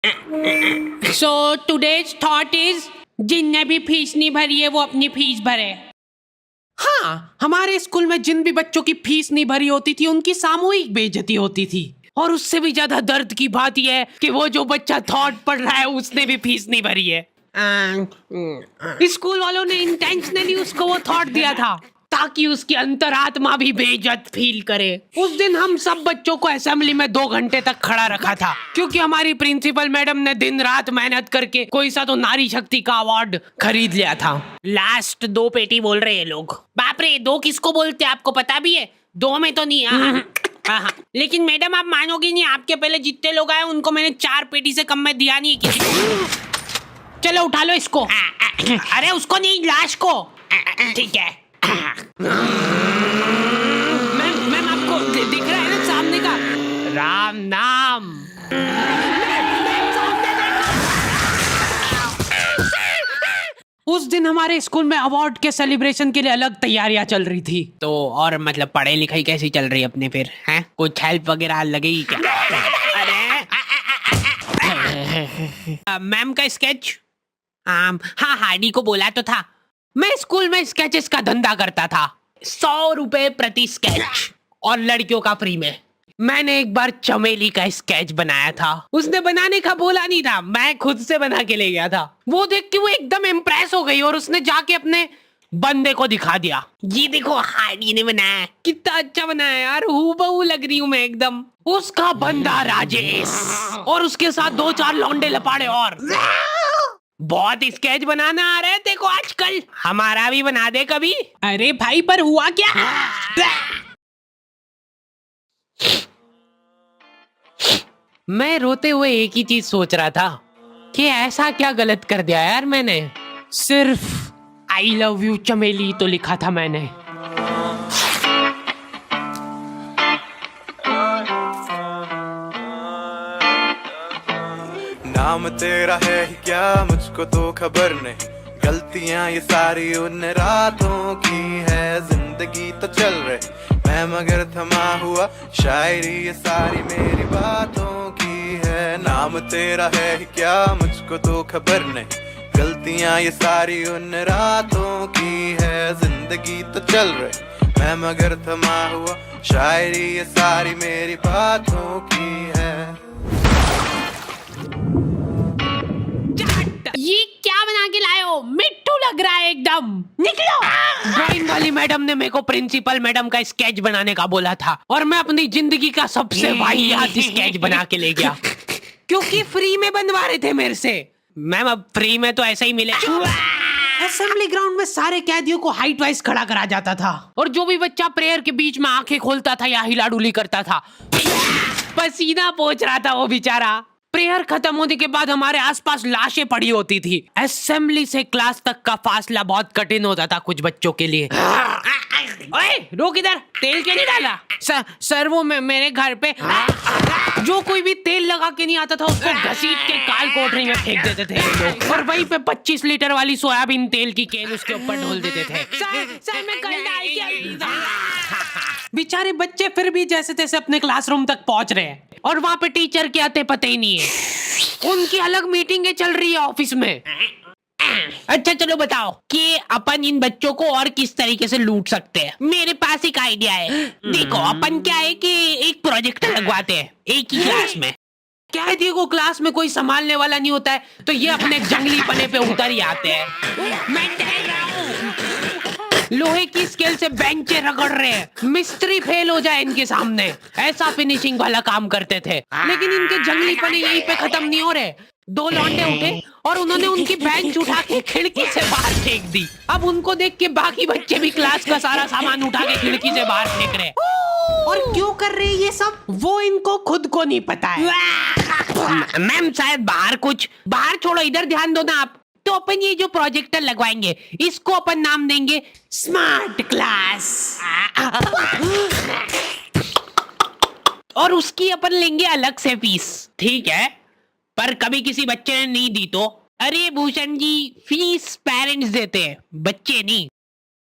So today's thought is जिनने भी fees नहीं भरी है वो अपनी फीस भरे। हाँ, हमारे स्कूल में जिन भी बच्चों की फीस नहीं भरी होती थी उनकी सामूहिक बेइज्जती होती थी। और उससे भी ज्यादा दर्द की बात यह है कि वो जो बच्चा थॉट पढ़ रहा है उसने भी फीस नहीं भरी है। स्कूल वालों ने इंटेंशनली उसको वो थॉट दिया था ताकि उसकी अंतरात्मा भी बेइज्जत फील करे। उस दिन हम सब बच्चों को असेंबली में 2 घंटे तक खड़ा रखा था क्योंकि हमारी प्रिंसिपल मैडम ने दिन रात मेहनत करके कोई सा तो नारी शक्ति का अवार्ड खरीद लिया था। लास्ट 2 पेटी बोल रहे हैं लोग। बाप रे, 2 किसको बोलते हैं आपको पता भी है? 2 में तो नहीं। हाँ। लेकिन मैडम आप मानोगी नहीं, आपके पहले जितने लोग आए उनको मैंने 4 पेटी से कम में दिया नहीं किसी को। चलो उठा लो इसको। अरे उसको नहीं, लाश को। ठीक है। मैम आपको दिख रहा है ना सामने का राम नाम। उस दिन हमारे स्कूल में अवार्ड के सेलिब्रेशन के लिए अलग तैयारियां चल रही थी। तो और मतलब पढ़ाई लिखाई कैसी चल रही है अपने फिर? हैं कुछ हेल्प वगैरह लगेगी क्या? अरे मैम का स्केच। हाँ, हार्डी को बोला तो था। मैं स्कूल में स्केचेस का धंधा करता था, 100 रुपए प्रति स्केच और लड़कियों का फ्री में। मैंने एक बार चमेली का स्केच बनाया था। उसने बनाने का बोला नहीं था, मैं खुद से बना के ले गया था। वो देख के वो एकदम इम्प्रेस हो गई और उसने जाके अपने बंदे को दिखा दिया। ये देखो हार्डी ने बनाया, कितना अच्छा बनाया यार, हूबहू लग रही हूँ मैं एकदम। उसका बंदा राजेश और उसके साथ 2-4 लौंडे लपाड़े और। बहुत स्केच बनाना आ रहे थे को आजकल, हमारा भी बना दे कभी। अरे भाई पर हुआ क्या? मैं रोते हुए एक ही चीज सोच रहा था कि ऐसा क्या गलत कर दिया यार मैंने। सिर्फ आई लव यू चमेली तो लिखा था मैंने। नाम तेरा है ही क्या मुझको तो खबर नहीं, गलतियां ये सारी उन रातों की है। जिंदगी तो चल रही मैं मगर थमा हुआ, शायरी ये सारी मेरी बातों की है। नाम तेरा है ही क्या मुझको तो खबर नहीं, गलतियां ये सारी उन रातों की है। जिंदगी तो चल रही मैं मगर थमा हुआ, शायरी ये सारी मेरी बातों की है। ये क्या बना के लाए हो? मिट्टू लग रहा है एकदम। निकलो। ड्राइंग वाली मैडम ने मेरे को प्रिंसिपल मैडम का स्केच बनाने का बोला था और मैं अपनी जिंदगी का सबसे वाहियात स्केच बना के ले गया क्योंकि फ्री में बनवा रहे थे मेरे से। मैम अब फ्री में तो ऐसा ही मिले। असेंबली ग्राउंड में सारे कैदियों को हाइट वाइज खड़ा करा जाता था और जो भी बच्चा प्रेयर के बीच में आंखें खोलता था या हिलाडुली करता था, पसीना पोंछ रहा था वो बेचारा। प्रेयर खत्म होने के बाद हमारे आसपास लाशें पड़ी होती थी। असेंबली से क्लास तक का फासला बहुत कठिन होता था कुछ बच्चों के लिए। ओए रोक इधर, तेल क्यों नहीं डाला? सर वो मेरे घर पे जो कोई भी तेल लगा के नहीं आता था उसको घसीट के काल कोठरी में फेंक देते थे लोग और वहीं पे 25 लीटर वाली सोयाबीन तेल की केन उसके ऊपर ढोल देते थे। सर मैं कल डाल के। बेचारे बच्चे फिर भी जैसे तैसे अपने क्लासरूम तक पहुंच रहे हैं और वहां पे टीचर के आते पता ही नहीं है। उनकी अलग मीटिंगें चल रही है ऑफिस में। अच्छा चलो बताओ कि अपन इन बच्चों को और किस तरीके से लूट सकते हैं। मेरे पास एक आइडिया है। देखो अपन क्या है कि एक प्रोजेक्टर लगवाते हैं एक ही क्लास में। कैदियों को क्लास में कोई संभालने वाला नहीं होता है तो ये अपने जंगली पने पे उतर ही आते हैं। मैं कह रहा हूँ लोहे की स्केल से बेंचे रगड़ रहे हैं, मिस्त्री फेल हो जाए इनके सामने, ऐसा फिनिशिंग वाला काम करते थे। लेकिन इनके जंगली पने यहीं पे खत्म नहीं हो रहे। 2 लौंडे उठे और उन्होंने उनकी बेंच उठा के खिड़की से बाहर फेंक दी। अब उनको देख के बाकी बच्चे भी क्लास का सारा सामान उठा के खिड़की से बाहर फेंक रहे। और क्यों कर रहे हैं ये सब वो इनको खुद को नहीं पता है। मैम शायद बाहर छोड़ो, इधर ध्यान दो ना आप। तो अपन ये जो प्रोजेक्टर लगवाएंगे इसको अपन नाम देंगे स्मार्ट क्लास और उसकी अपन लेंगे अलग से फीस। ठीक है, पर कभी किसी बच्चे ने नहीं दी तो? अरे भूषण जी, फीस पेरेंट्स देते हैं, बच्चे नहीं।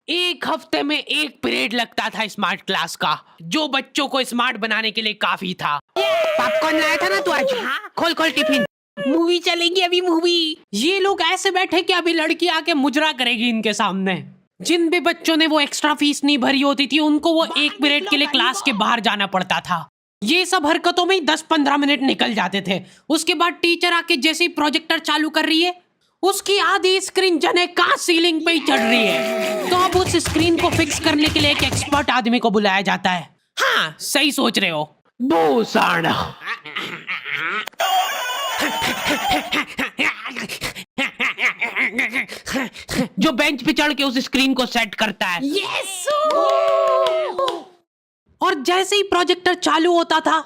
1 हफ्ते में 1 पीरियड लगता था स्मार्ट क्लास का, जो बच्चों को स्मार्ट बनाने के लिए काफी था। पॉपकॉर्न लाया था ना तू आज? खोल टिफिन। मूवी चलेगी अभी मूवी। ये लोग ऐसे बैठे कि अभी लड़की आके मुजरा करेगी इनके सामने। जिन भी बच्चों ने वो एक्स्ट्रा फीस नहीं भरी होती थी उनको वो 1 पीरियड के लिए क्लास के बाहर जाना पड़ता था। ये सब हरकतों में ही 10-15 मिनट निकल जाते थे। उसके बाद टीचर आके जैसे ही प्रोजेक्टर चालू कर रही है उसकी आधी स्क्रीन जने का सीलिंग पे ही चढ़ रही है। तो अब उस स्क्रीन को फिक्स करने के लिए एक एक्सपर्ट आदमी को बुलाया जाता है। हाँ सही सोच रहे हो। भूसाड़ा जो बेंच पे चढ़ के उस स्क्रीन को सेट करता है। यस। और जैसे ही प्रोजेक्टर चालू होता था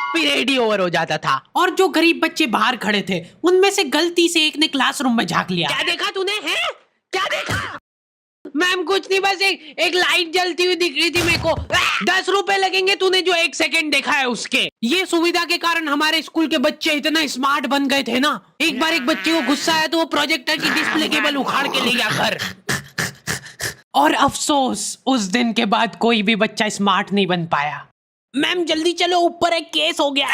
पीरियड ही ओवर हो जाता था। और जो गरीब बच्चे बाहर खड़े थे उनमें से गलती से एक ने क्लासरूम में झांक लिया। क्या देखा तूने? है क्या देखा? मैम कुछ नहीं, बस एक लाइट जलती हुई दिख रही थी मेरे को। 10 रुपए लगेंगे तूने जो 1 सेकंड देखा है उसके। ये सुविधा के कारण हमारे स्कूल के बच्चे इतना स्मार्ट बन गए थे ना। एक बार एक बच्चे को गुस्सा आया तो वो प्रोजेक्टर की डिस्प्ले केबल उखाड़ के ले गया घर। और अफसोस उस दिन के बाद कोई भी बच्चा स्मार्ट नहीं बन पाया। मैम जल्दी चलो, ऊपर एक केस हो गया।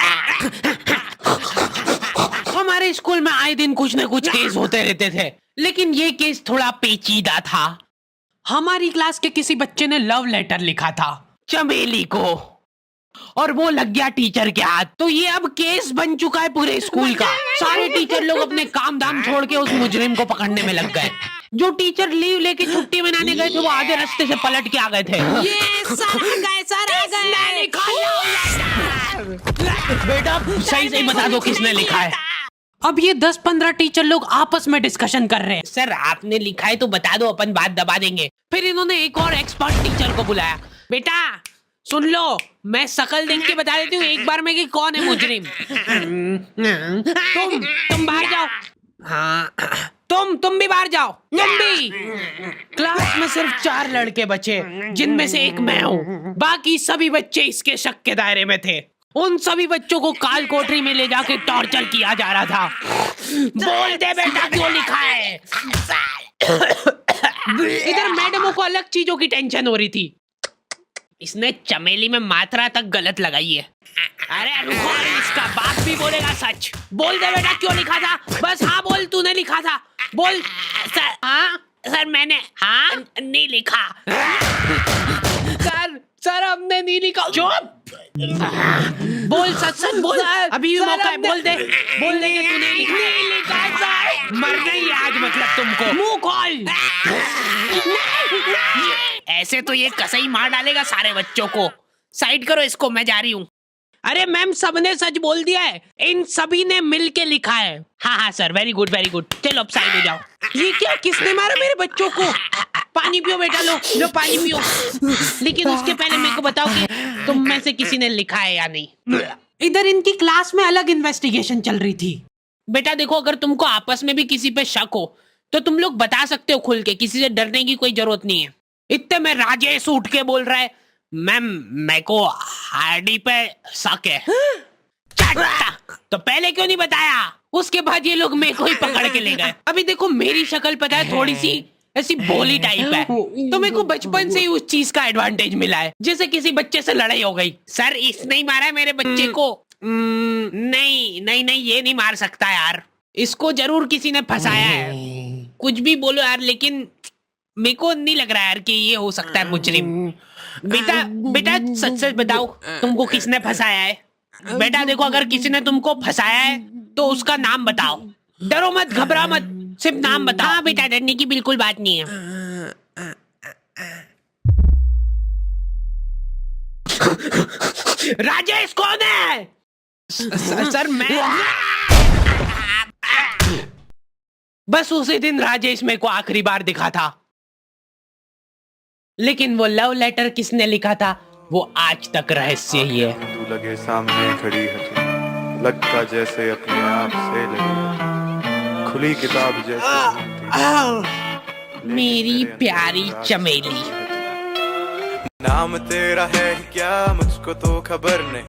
हमारे स्कूल में आए दिन कुछ न कुछ केस होते रहते थे, लेकिन ये केस थोड़ा पेचीदा था। हमारी क्लास के किसी बच्चे ने लव लेटर लिखा था चमेली को और वो लग गया टीचर के हाथ। तो ये अब केस बन चुका है पूरे स्कूल का। सारे टीचर लोग अपने काम धाम छोड़ के उस मुजरिम को पकड़ने में लग गए। जो टीचर लीव लेके छुट्टी मनाने गए थे वो आधे रास्ते से पलट के आ गए थे। ये सर आ गए। बेटा सही सही बता दो किसने लिखा है। अब ये 10-15 टीचर लोग आपस में डिस्कशन कर रहे हैं। सर आपने लिखा है तो बता दो, अपन बात दबा देंगे। फिर इन्होंने एक और एक्सपर्ट टीचर को बुलाया। बेटा सुन लो, मैं शक्ल देख के बता देती हूँ एक बार में कि कौन है मुजरिम। तुम बाहर जाओ। हाँ तुम भी बाहर जाओ। तुम भी। क्लास में सिर्फ 4 लड़के बचे जिनमें से एक मैं हूँ। बाकी सभी बच्चे इसके शक के दायरे में थे। उन सभी बच्चों को काल कोठरी में ले जाके टॉर्चर किया जा रहा था। बोल दे बेटा क्यों लिखा है। इधर मैडमों को अलग चीजों की टेंशन हो रही थी। इसने चमेली में मात्रा तक गलत लगाई है। अरे रुको, इसका बाप भी बोलेगा सच। बोल दे बेटा क्यों लिखा था। बस हाँ बोल, तूने लिखा था। बोल। सर हाँ सर मैंने हाँ नहीं लिखा। सर हमने नहीं लिखा। चुप। बोल सच बोल। अभी भी मौका है, बोल दे। बोल दे कि तूने लिखा सर। मरना ही आज मतलब तुमको। मुंह खोल। ऐसे तो ये कसई मार डालेगा सारे बच्चों को। साइड करो इसको, मैं जा रही हूँ। अरे मैम सबने सच बोल दिया है, इन सभी ने मिल के लिखा है। हाँ sir, very good very good. चलो अब साइड हो जाओ। ये क्या, किसने मारा मेरे बच्चों को? पानी पियो बेटा, लो पानी पियो। लेकिन उसके पहले मेरे को बताओ कि तुम में से किसी ने लिखा है या नहीं। इधर इनकी क्लास में अलग इन्वेस्टिगेशन चल रही थी। बेटा देखो, अगर तुमको आपस में भी किसी पे शक हो तो तुम लोग बता सकते हो खुल के, किसी से डरने की कोई जरूरत नहीं है। इतने में राजेश उठ के बोल रहा है, मैम मेरे को हार्डी पे शक है। तो पहले क्यों नहीं बताया? उसके बाद ये लोग मेरे को ही पकड़ के ले गए। अभी देखो मेरी शक्ल पता है थोड़ी सी ऐसी भोली टाइप है, तो मेरे को बचपन से ही उस चीज का एडवांटेज मिला है। जैसे किसी बच्चे से लड़ाई हो गई, सर इसने ही मारा है मेरे बच्चे को। नहीं ये नहीं मार सकता यार, इसको जरूर किसी ने फंसाया है। कुछ भी बोलो यार, लेकिन मेरे को नहीं लग रहा यार कि ये हो सकता है मुजरिम। बेटा सच बताओ, तुमको किसने फंसाया है? बेटा देखो, अगर किसी ने तुमको फंसाया है तो उसका नाम बताओ। डरो मत, घबरा मत, सिर्फ नाम बताओ। हाँ बेटा, डरने की बिल्कुल बात नहीं है। राजेश कौन है? सर मैं। बस उसी दिन राजेश मेरे को आखिरी बार दिखा था, लेकिन वो लव लेटर किसने लिखा था वो आज तक रहस्य ही है। तू लगे सामने खड़ी है तू, लगता जैसे अपने आप से लगी, खुली किताब जैसे मेरी प्यारी चमेली। नाम तेरा है क्या मुझको तो खबर नहीं,